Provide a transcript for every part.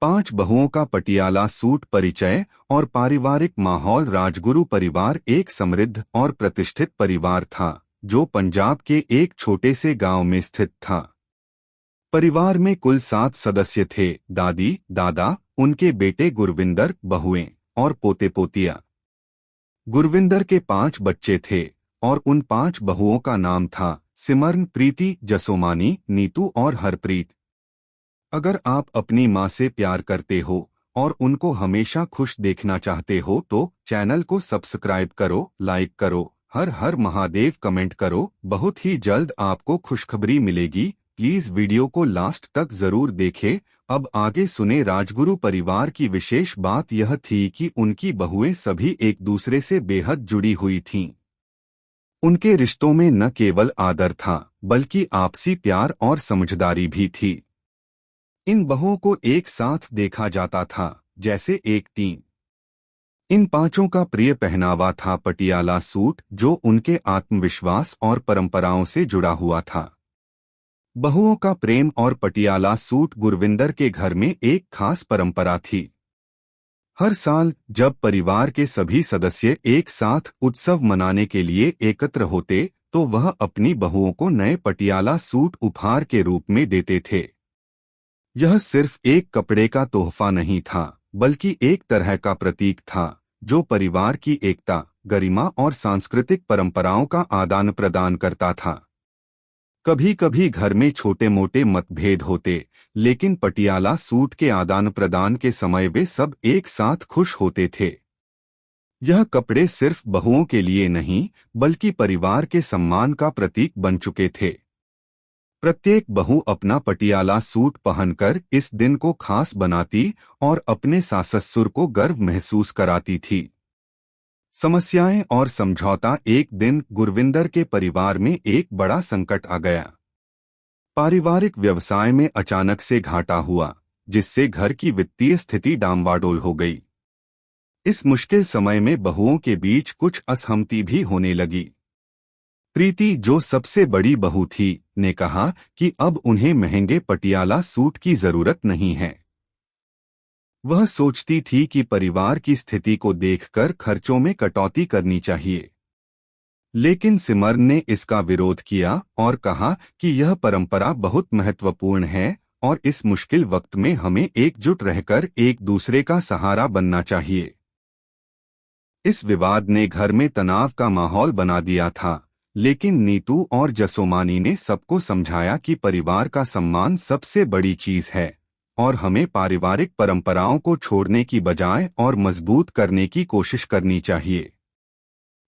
5 बहुओं का पटियाला सूट परिचय और पारिवारिक माहौल। राजगुरु परिवार एक समृद्ध और प्रतिष्ठित परिवार था जो पंजाब के एक छोटे से गांव में स्थित था। परिवार में कुल 7 सदस्य थे, दादी दादा, उनके बेटे गुरविंदर, बहुएं और पोते पोतियां। गुरविंदर के 5 बच्चे थे और उन 5 बहुओं का नाम था सिमरन, प्रीति, जसोमानी, नीतू और हरप्रीत। अगर आप अपनी माँ से प्यार करते हो और उनको हमेशा खुश देखना चाहते हो तो चैनल को सब्सक्राइब करो, लाइक करो, हर हर महादेव कमेंट करो। बहुत ही जल्द आपको खुशखबरी मिलेगी। प्लीज वीडियो को लास्ट तक जरूर देखें। अब आगे सुने। राजगुरु परिवार की विशेष बात यह थी कि उनकी बहुएं सभी एक दूसरे से बेहद जुड़ी हुई थीं। उनके रिश्तों में न केवल आदर था बल्कि आपसी प्यार और समझदारी भी थी। इन बहुओं को एक साथ देखा जाता था जैसे एक टीम। इन 5 का प्रिय पहनावा था पटियाला सूट, जो उनके आत्मविश्वास और परंपराओं से जुड़ा हुआ था। बहुओं का प्रेम और पटियाला सूट गुरविंदर के घर में एक खास परंपरा थी। हर साल जब परिवार के सभी सदस्य एक साथ उत्सव मनाने के लिए एकत्र होते तो वह अपनी बहुओं को नए पटियाला सूट उपहार के रूप में देते थे। यह सिर्फ एक कपड़े का तोहफा नहीं था बल्कि एक तरह का प्रतीक था जो परिवार की एकता, गरिमा और सांस्कृतिक परंपराओं का आदान प्रदान करता था। कभी कभी घर में छोटे मोटे मतभेद होते, लेकिन पटियाला सूट के आदान प्रदान के समय वे सब एक साथ खुश होते थे। यह कपड़े सिर्फ बहुओं के लिए नहीं बल्कि परिवार के सम्मान का प्रतीक बन चुके थे। प्रत्येक बहू अपना पटियाला सूट पहनकर इस दिन को खास बनाती और अपने सास-ससुर को गर्व महसूस कराती थी। समस्याएं और समझौता। एक दिन गुरविंदर के परिवार में एक बड़ा संकट आ गया। पारिवारिक व्यवसाय में अचानक से घाटा हुआ, जिससे घर की वित्तीय स्थिति डामाडोल हो गई। इस मुश्किल समय में बहुओं के बीच कुछ असहमति भी होने लगी। प्रीति, जो सबसे बड़ी बहू थी, ने कहा कि अब उन्हें महंगे पटियाला सूट की जरूरत नहीं है। वह सोचती थी कि परिवार की स्थिति को देखकर खर्चों में कटौती करनी चाहिए। लेकिन सिमरन ने इसका विरोध किया और कहा कि यह परंपरा बहुत महत्वपूर्ण है और इस मुश्किल वक्त में हमें एकजुट रहकर एक दूसरे का सहारा बनना चाहिए। इस विवाद ने घर में तनाव का माहौल बना दिया था, लेकिन नीतू और जसोमानी ने सबको समझाया कि परिवार का सम्मान सबसे बड़ी चीज है और हमें पारिवारिक परंपराओं को छोड़ने की बजाय और मजबूत करने की कोशिश करनी चाहिए।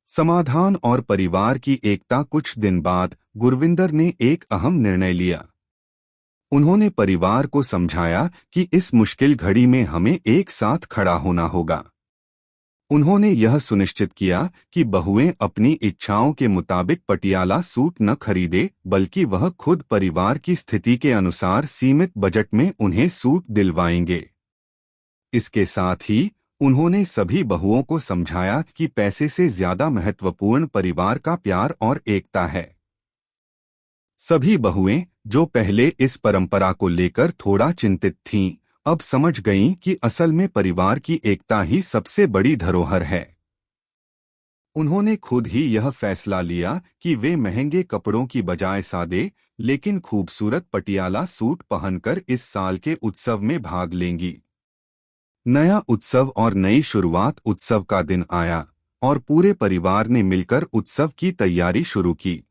समाधान और परिवार की एकता। कुछ दिन बाद गुरविंदर ने एक अहम निर्णय लिया। उन्होंने परिवार को समझाया कि इस मुश्किल घड़ी में हमें एक साथ खड़ा होना होगा। उन्होंने यह सुनिश्चित किया कि बहुएं अपनी इच्छाओं के मुताबिक पटियाला सूट न खरीदे, बल्कि वह खुद परिवार की स्थिति के अनुसार सीमित बजट में उन्हें सूट दिलवाएंगे। इसके साथ ही उन्होंने सभी बहुओं को समझाया कि पैसे से ज्यादा महत्वपूर्ण परिवार का प्यार और एकता है। सभी बहुएं, जो पहले इस परंपरा को लेकर थोड़ा चिंतित थीं, अब समझ गईं कि असल में परिवार की एकता ही सबसे बड़ी धरोहर है। उन्होंने खुद ही यह फैसला लिया कि वे महंगे कपड़ों की बजाय सादे लेकिन खूबसूरत पटियाला सूट पहनकर इस साल के उत्सव में भाग लेंगी। नया उत्सव और नई शुरुआत। उत्सव का दिन आया और पूरे परिवार ने मिलकर उत्सव की तैयारी शुरू की।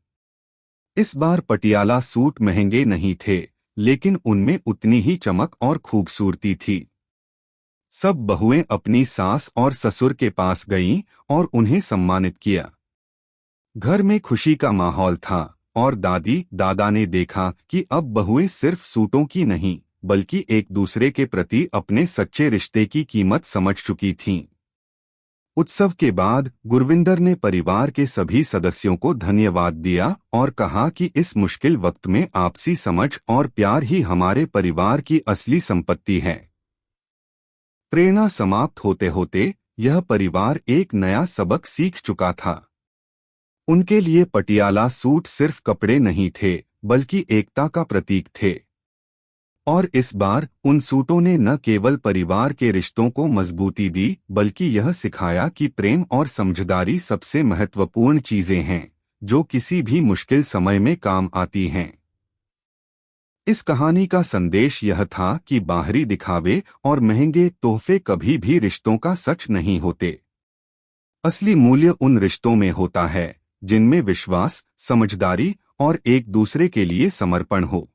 इस बार पटियाला सूट महंगे नहीं थे, लेकिन उनमें उतनी ही चमक और खूबसूरती थी। सब बहुएं अपनी सास और ससुर के पास गईं और उन्हें सम्मानित किया। घर में खुशी का माहौल था और दादी दादा ने देखा कि अब बहुएं सिर्फ सूटों की नहीं बल्कि एक दूसरे के प्रति अपने सच्चे रिश्ते की कीमत समझ चुकी थीं। उत्सव के बाद गुरविंदर ने परिवार के सभी सदस्यों को धन्यवाद दिया और कहा कि इस मुश्किल वक्त में आपसी समझ और प्यार ही हमारे परिवार की असली संपत्ति है। प्रेरणा समाप्त होते होते यह परिवार एक नया सबक सीख चुका था। उनके लिए पटियाला सूट सिर्फ कपड़े नहीं थे, बल्कि एकता का प्रतीक थे। और इस बार उन सूटों ने न केवल परिवार के रिश्तों को मजबूती दी, बल्कि यह सिखाया कि प्रेम और समझदारी सबसे महत्वपूर्ण चीजें हैं जो किसी भी मुश्किल समय में काम आती हैं। इस कहानी का संदेश यह था कि बाहरी दिखावे और महंगे तोहफे कभी भी रिश्तों का सच नहीं होते। असली मूल्य उन रिश्तों में होता है जिनमें विश्वास, समझदारी और एक दूसरे के लिए समर्पण हो।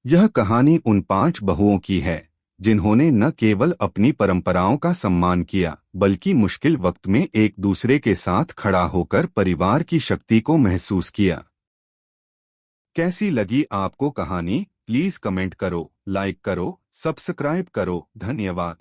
यह कहानी उन 5 बहुओं की है जिन्होंने न केवल अपनी परंपराओं का सम्मान किया, बल्कि मुश्किल वक्त में एक दूसरे के साथ खड़ा होकर परिवार की शक्ति को महसूस किया। कैसी लगी आपको कहानी? प्लीज कमेंट करो, लाइक करो, सब्सक्राइब करो। धन्यवाद।